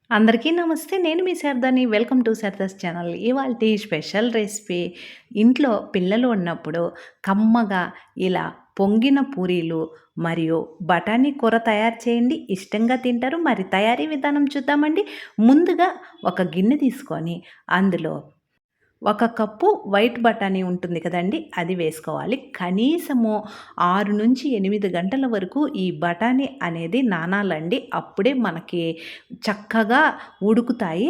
అందరికీ నమస్తే. నేను మీ శారదాని. Welcome to Sharada's channel. ఇవాల్టి స్పెషల్ రెసిపీ ఇంట్లో పిల్లలు ఉన్నప్పుడు కమ్మగా ఇలా పొంగిన పూరీలు మరియు బఠానీ కూర తయారు చేయండి. ఇష్టంగా తింటారు. మరి తయారీ విధానం చూద్దామండి. ముందుగా ఒక గిన్నె తీసుకొని అందులో ఒక కప్పు వైట్ బఠానీ ఉంటుంది కదండీ! అది వేసుకోవాలి. కనీసము 6-8 గంటల వరకు ఈ బఠానీ అనేది నానాలండి. అప్పుడే మనకి చక్కగా ఉడుకుతాయి.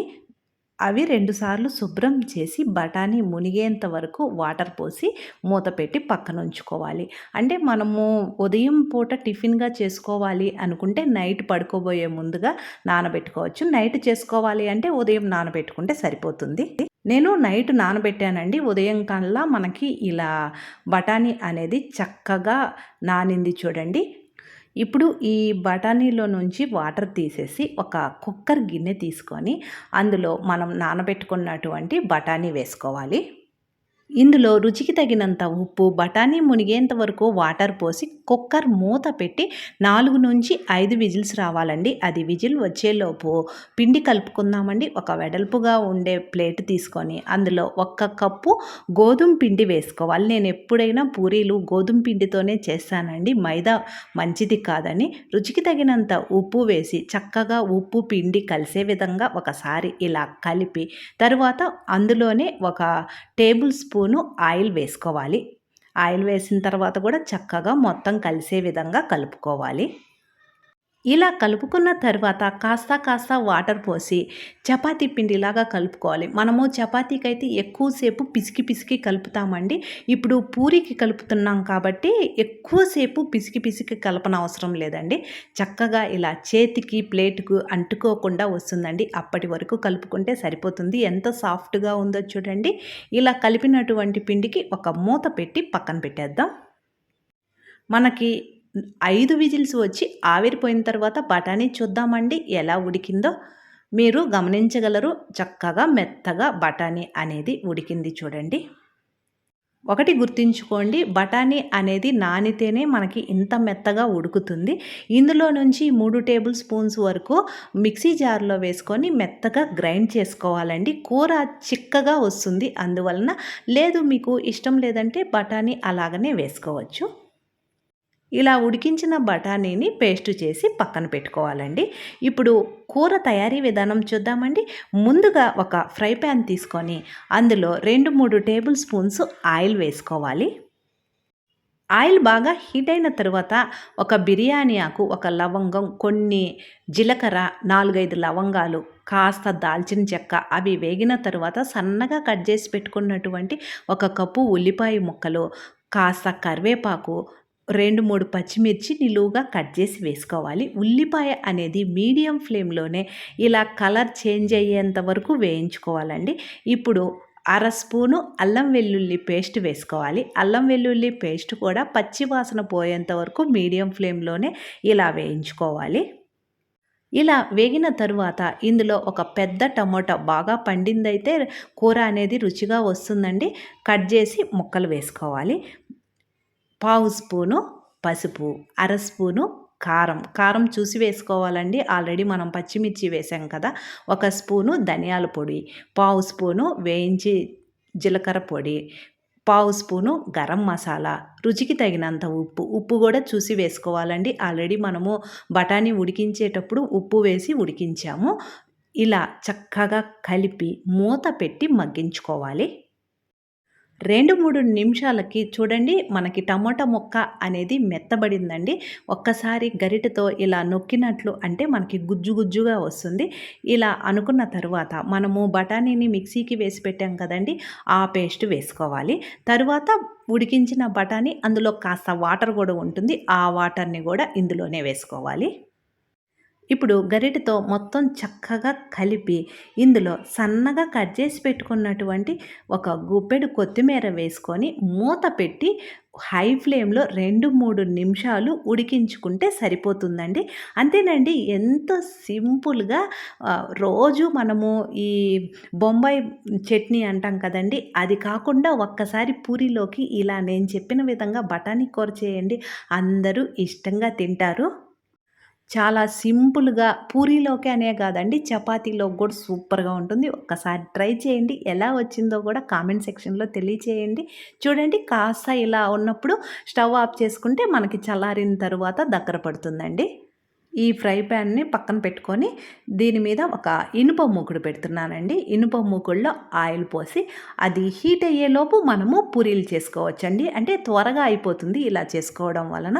అవి 2 సార్లు శుభ్రం చేసి బఠానీ మునిగేంత వరకు వాటర్ పోసి మూత పెట్టి పక్కనుంచుకోవాలి. అంటే మనము ఉదయం పూట టిఫిన్‌గా చేసుకోవాలి అనుకుంటే నైట్ పడుకోబోయే ముందుగా నానబెట్టుకోవచ్చు. నైట్ చేసుకోవాలి అంటే ఉదయం నానబెట్టుకుంటే సరిపోతుంది. నేను నైట్ నానబెట్టానండి. ఉదయం కల్లా మనకి ఇలా బఠానీ అనేది చక్కగా నానింది చూడండి. ఇప్పుడు ఈ బఠానీలో నుంచి వాటర్ తీసేసి ఒక కుక్కర్ గిన్నె తీసుకొని అందులో మనం నానబెట్టుకున్నటువంటి బఠానీ వేసుకోవాలి. ఇందులో రుచికి తగినంత ఉప్పు, బఠానీ మునిగేంత వరకు వాటర్ పోసి కుక్కర్ మూత పెట్టి 4-5 విజిల్స్ రావాలండి. అది విజిల్ వచ్చేలోపు పిండి కలుపుకుందామండి. ఒక వెడల్పుగా ఉండే ప్లేట్ తీసుకొని అందులో 1 కప్పు గోధుమ పిండి వేసుకోవాలి. నేను ఎప్పుడైనా పూరీలు గోధుమ పిండితోనే చేస్తానండి. మైదా మంచిది కాదని. రుచికి తగినంత ఉప్పు వేసి చక్కగా ఉప్పు పిండి కలిసే విధంగా ఒకసారి ఇలా కలిపి తరువాత అందులోనే ఒక టేబుల్ స్పూను ఆయిల్ వేసుకోవాలి. ఆయిల్ వేసిన తర్వాత కూడా చక్కగా మొత్తం కలిసే విధంగా కలుపుకోవాలి. ఇలా కలుపుకున్న తర్వాత కాస్త వాటర్ పోసి చపాతీ పిండిలాగా కలుపుకోవాలి. మనము చపాతీకైతే ఎక్కువసేపు పిసికి కలుపుతామండి. ఇప్పుడు పూరికి కలుపుతున్నాం కాబట్టి ఎక్కువసేపు పిసికి కలపనవసరం లేదండి. చక్కగా ఇలా చేతికి ప్లేటుకు అంటుకోకుండా వస్తుందండి. అప్పటి వరకు కలుపుకుంటే సరిపోతుంది. ఎంత సాఫ్ట్‌గా ఉందో చూడండి. ఇలా కలిపినటువంటి పిండికి ఒక మూత పెట్టి పక్కన పెట్టేద్దాం. మనకి 5 విజిల్స్ వచ్చి ఆవిరిపోయిన తర్వాత బఠానీ చూద్దామండి ఎలా ఉడికిందో. మీరు గమనించగలరు. చక్కగా మెత్తగా బఠానీ అనేది ఉడికింది చూడండి. ఒకటి గుర్తుంచుకోండి, బఠానీ అనేది నానితేనే మనకి ఇంత మెత్తగా ఉడుకుతుంది. ఇందులో నుంచి 3 టేబుల్ స్పూన్స్ వరకు మిక్సీ జార్‌లో వేసుకొని మెత్తగా గ్రైండ్ చేసుకోవాలండి. కూర చిక్కగా వస్తుంది అందువలన. లేదు మీకు ఇష్టం లేదంటే బఠానీ అలాగనే వేసుకోవచ్చు. ఇలా ఉడికించిన బఠానీని పేస్ట్ చేసి పక్కన పెట్టుకోవాలండి. ఇప్పుడు కూర తయారీ విధానం చూద్దామండి. ముందుగా ఒక ఫ్రై ప్యాన్ తీసుకొని అందులో 2-3 టేబుల్ స్పూన్స్ ఆయిల్ వేసుకోవాలి. ఆయిల్ బాగా హీట్ అయిన తరువాత ఒక బిర్యానీ ఆకు, ఒక లవంగం, కొన్ని జీలకర్ర, 4-5 లవంగాలు, కాస్త దాల్చిన చెక్క అవి వేగిన తరువాత సన్నగా కట్ చేసి పెట్టుకున్నటువంటి ఒక కప్పు ఉల్లిపాయ ముక్కలు, కాస్త కరివేపాకు, 2-3 పచ్చిమిర్చి నిలువుగా కట్ చేసి వేసుకోవాలి. ఉల్లిపాయ అనేది మీడియం ఫ్లేమ్‌లోనే ఇలా కలర్ చేంజ్ అయ్యేంత వరకు వేయించుకోవాలండి. ఇప్పుడు అర స్పూను అల్లం వెల్లుల్లి పేస్ట్ వేసుకోవాలి. అల్లం వెల్లుల్లి పేస్ట్ కూడా పచ్చి వాసన పోయేంత వరకు మీడియం ఫ్లేమ్‌లోనే ఇలా వేయించుకోవాలి. ఇలా వేగిన తరువాత ఇందులో ఒక పెద్ద టమోటా బాగా పండిందైతే కూర అనేది రుచిగా వస్తుందండి. కట్ చేసి ముక్కలు వేసుకోవాలి. పావు స్పూను పసుపు, అర స్పూను కారం చూసి వేసుకోవాలండి. ఆల్రెడీ మనం పచ్చిమిర్చి వేసాం కదా. ఒక స్పూను ధనియాల పొడి, పావు స్పూను వేయించి జీలకర్ర పొడి, పావు స్పూను గరం మసాలా, రుచికి తగినంత ఉప్పు కూడా చూసి వేసుకోవాలండి. ఆల్రెడీ మనము బఠానీ ఉడికించేటప్పుడు ఉప్పు వేసి ఉడికించాము. ఇలా చక్కగా కలిపి మూత పెట్టి మగ్గించుకోవాలి. 2-3 నిమిషాలకి చూడండి మనకి టమోటా ముక్క అనేది మెత్తబడిందండి. ఒక్కసారి గరిటెతో ఇలా నొక్కినట్లు అంటే మనకి గుజ్జుగా వస్తుంది. ఇలా అనుకున్న తరువాత మనము బఠానీని మిక్సీకి వేసి పెట్టాం కదండీ! ఆ పేస్ట్ వేసుకోవాలి. తరువాత ఉడికించిన బఠానీ అందులో కాస్త వాటర్ కూడా ఉంటుంది. ఆ వాటర్‌ని కూడా ఇందులోనే వేసుకోవాలి. ఇప్పుడు గరిటెతో మొత్తం చక్కగా కలిపి ఇందులో సన్నగా కట్ చేసి పెట్టుకున్నటువంటి ఒక గుప్పెడు కొత్తిమీర వేసుకొని మూత పెట్టి హై ఫ్లేమ్‌లో 2-3 నిమిషాలు ఉడికించుకుంటే సరిపోతుందండి. అంతేనండి. ఎంతో సింపుల్‌గా రోజు మనము ఈ బొంబాయి చట్నీ అంటాం కదండీ! అది కాకుండా ఒక్కసారి పూరీలోకి ఇలా నేను చెప్పిన విధంగా బఠానీ కూర చేయండి. అందరూ ఇష్టంగా తింటారు. చాలా సింపుల్‌గా పూరీలోకి అనే కాదండి, చపాతీలోకి కూడా సూపర్‌గా ఉంటుంది. ఒక్కసారి ట్రై చేయండి. ఎలా వచ్చిందో కూడా కామెంట్ సెక్షన్‌లో తెలియచేయండి. చూడండి కాస్త ఇలా ఉన్నప్పుడు స్టవ్ ఆఫ్ చేసుకుంటే మనకి చల్లారిన తరువాత దగ్గర పడుతుందండి. ఈ ఫ్రై ప్యాన్‌ని పక్కన పెట్టుకొని దీని మీద ఒక ఇనుప మూకుడు పెడుతున్నానండి. ఇనుప మూకుడులో ఆయిల్ పోసి అది హీట్ అయ్యేలోపు మనము పూరీలు చేసుకోవచ్చండి. అంటే త్వరగా అయిపోతుంది ఇలా చేసుకోవడం వలన.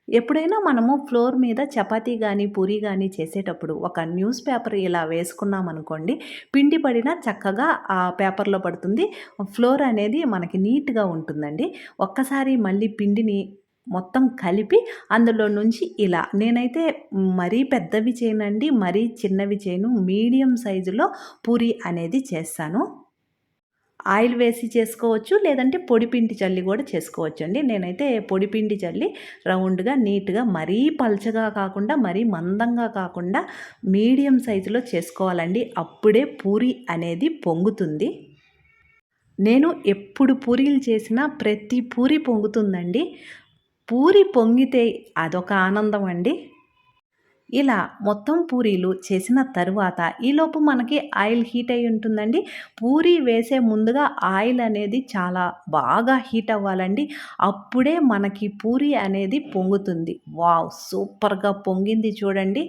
ఎప్పుడైనా మనము ఫ్లోర్ మీద చపాతీ గానీ, పూరి గానీ చేసేటప్పుడు ఒక న్యూస్ పేపర్ ఇలా వేసుకున్నామనుకోండి, పిండి పడినా చక్కగా ఆ పేపర్‌లో పడుతుంది. ఫ్లోర్ అనేది మనకి నీట్‌గా ఉంటుందండి. ఒక్కసారి మళ్ళీ పిండిని మొత్తం కలిపి అందులో నుంచి ఇలా నేనైతే మరీ పెద్దవి చేయనండి, మరీ చిన్నవి చేయను. మీడియం సైజులో పూరి అనేది చేస్తాను. ఆయిల్ వేసి చేసుకోవచ్చు. లేదంటే పొడిపిండి చల్లి గూడా చేసుకోవచ్చండి. నేనైతే పొడిపిండి చల్లి రౌండ్‌గా, నీట్‌గా మరీ పల్చగా కాకుండా, మరీ మందంగా కాకుండా మీడియం సైజులో చేసుకోవాలండి. అప్పుడే పూరి అనేది పొంగుతుంది. నేను ఎప్పుడు పూరీలు చేసినా ప్రతి పూరి పొంగుతుందండి. పూరి పొంగితే అదొక ఆనందం అండి. ఇలా మొత్తం పూరీలు చేసిన తరువాత ఈలోపు మనకి ఆయిల్ హీట్ అయ్యి ఉంటుందండి. పూరి వేసే ముందుగా ఆయిల్ అనేది చాలా బాగా హీట్ అవ్వాలండి. అప్పుడే మనకి పూరి అనేది పొంగుతుంది. వావ్! సూపర్‌గా పొంగింది చూడండి.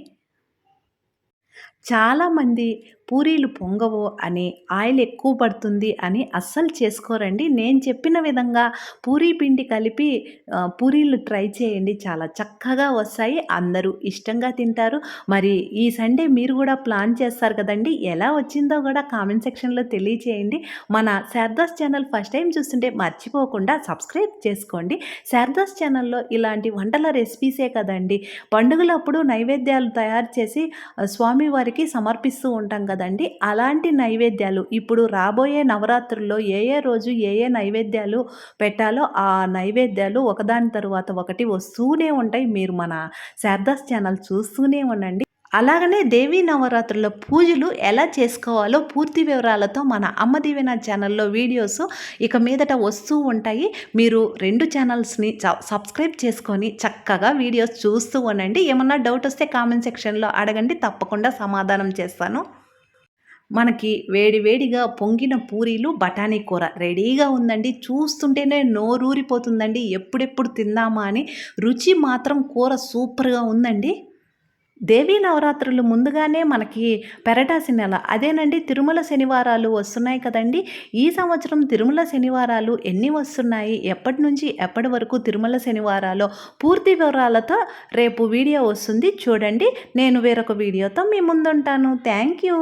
చాలామంది పూరీలు పొంగవు అని, ఆయిల్ ఎక్కువ పడుతుంది అని అస్సలు చేసుకోరండి. నేను చెప్పిన విధంగా పూరీ పిండి కలిపి పూరీలు ట్రై చేయండి. చాలా చక్కగా వస్తాయి. అందరూ ఇష్టంగా తింటారు. మరి ఈ సండే మీరు గూడా ప్లాన్ చేస్తారు కదండీ! ఎలా వచ్చిందో గూడా కామెంట్ సెక్షన్‌లో తెలియచేయండి. మన శారదాస్ ఛానల్ ఫస్ట్ టైమ్ చూస్తుంటే మర్చిపోకుండా సబ్స్క్రైబ్ చేసుకోండి. శారదాస్ ఛానల్‌లో ఇలాంటి వంటల రెసిపీసే కదండీ! పండుగలప్పుడు నైవేద్యాలు తయారు చేసి స్వామివారికి సమర్పిస్తూ ఉంటాం కదండీ! అలాంటి నైవేద్యాలు ఇప్పుడు రాబోయే నవరాత్రుల్లో ఏ రోజు ఏ నైవేద్యాలు పెట్టాలో ఆ నైవేద్యాలు ఒకదాని తరువాత ఒకటి వస్తూనే ఉంటాయి. మీరు మన శారదాస్ ఛానల్ చూస్తూనే ఉండండి. అలాగనే దేవీ నవరాత్రుల పూజలు ఎలా చేసుకోవాలో పూర్తి వివరాలతో మన అమ్మ దీవెన ఛానల్‌లో వీడియోస్ ఇక మీదట వస్తూ ఉంటాయి. మీరు 2 ఛానల్స్‌ని సబ్స్క్రైబ్ చేసుకొని చక్కగా వీడియోస్ చూస్తూ ఉండండి. ఏమన్నా డౌట్ వస్తే కామెంట్ సెక్షన్‌లో అడగండి. తప్పకుండా సమాధానం చేస్తాను. మనకి వేడి వేడిగా పొంగిన పూరీలు, బఠానీ కూర రెడీగా ఉందండి. చూస్తుంటేనే నోరూరిపోతుందండి. ఎప్పుడెప్పుడు తిందామా అని. రుచి మాత్రం కూర సూపర్‌గా ఉందండి. దేవీ నవరాత్రులు ముందుగానే మనకి పెరటాసి నెల. అదేనండి తిరుమల శనివారాలు వస్తున్నాయి కదండీ! ఈ సంవత్సరం తిరుమల శనివారాలు ఎన్ని వస్తున్నాయి? ఎప్పటి నుంచి ఎప్పటి వరకు తిరుమల శనివారాలో పూర్తి వివరాలతో రేపు వీడియో వస్తుంది చూడండి. నేను వేరొక వీడియోతో మీ ముందుంటాను. Thank you.